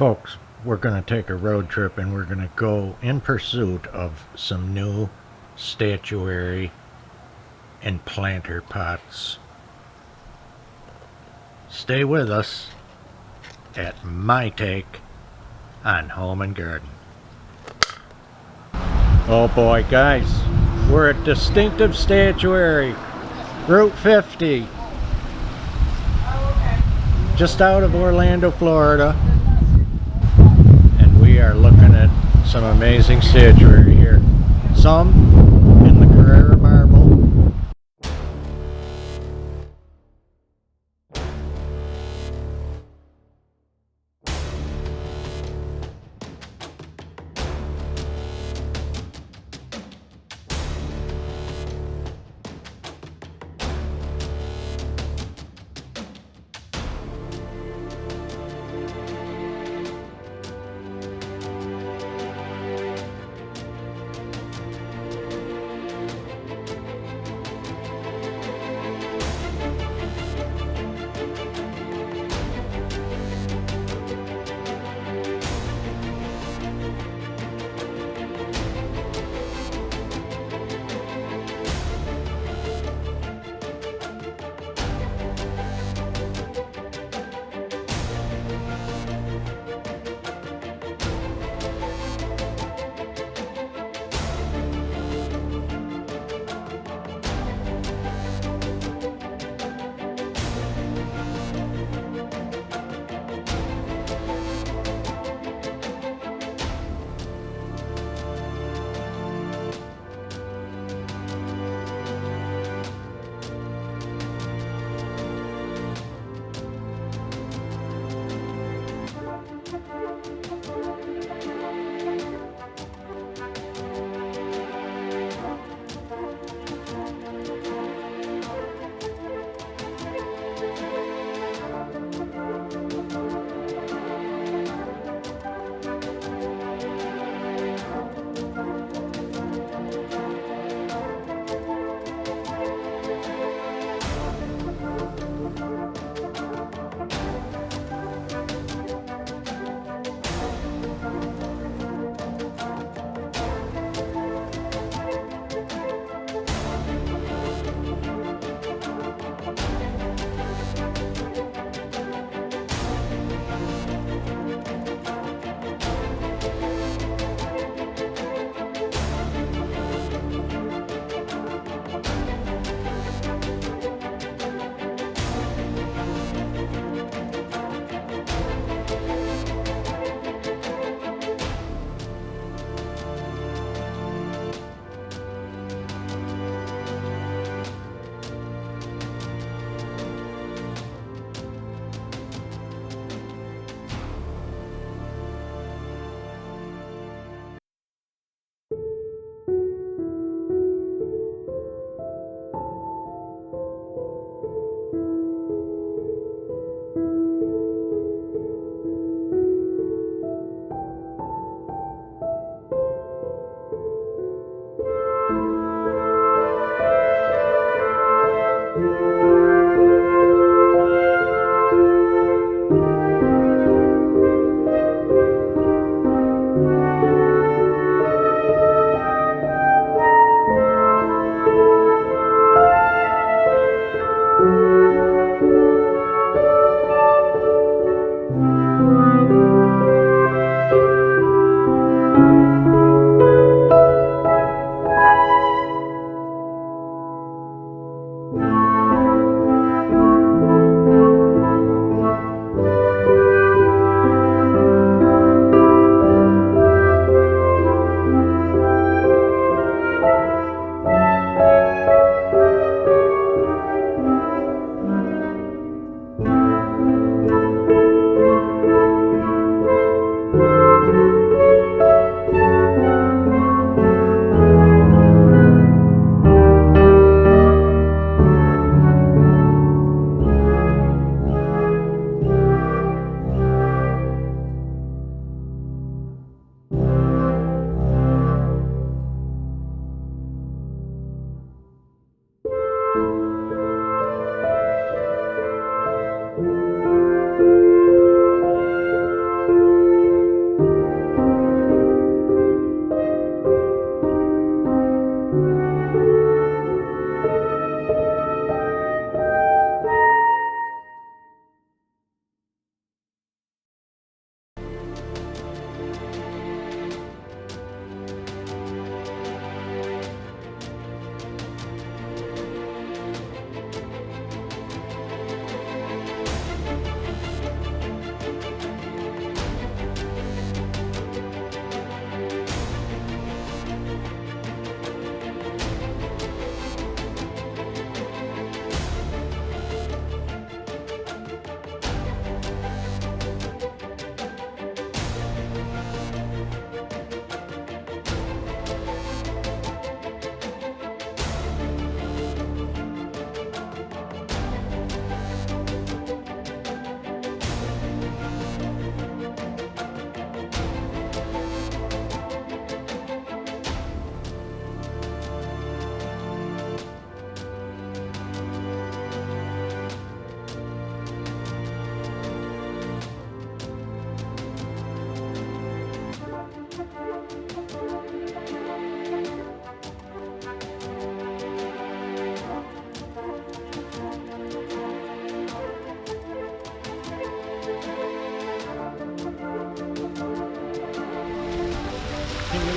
Folks, we're going to take a road trip and we're going to go in pursuit of some new statuary and planter pots. Stay with us at my take on home and garden. Oh boy, guys, we're at Distinctive Statuary, Route 50, just out of Orlando, Florida. And we are looking at some amazing statuary here. Some in the Carrara marble.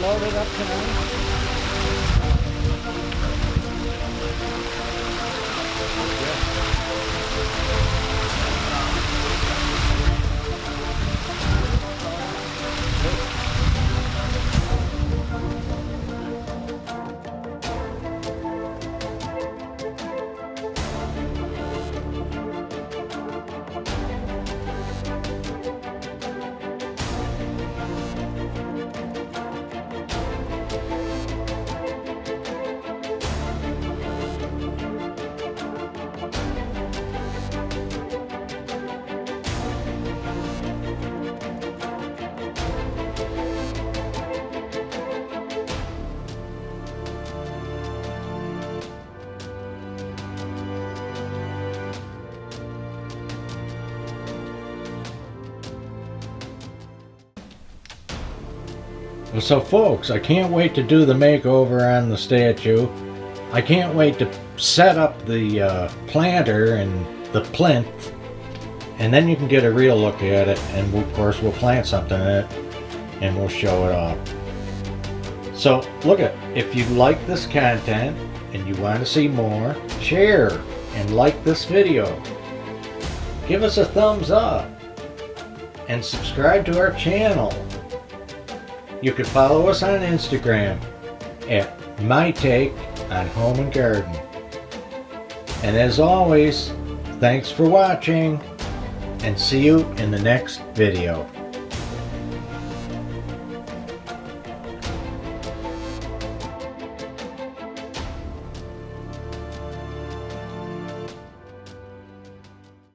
loaded up tonight? So folks, I can't wait to do the makeover on the statue. I can't wait to set up the planter and the plinth, and then you can get a real look at it, and of course we'll plant something in it and we'll show it off. So look at, if you like this content and you want to see more, share and like this video. Give us a thumbs up and subscribe to our channel. You can follow us on Instagram at My Take on Home and Garden. And as always, thanks for watching, and see you in the next video.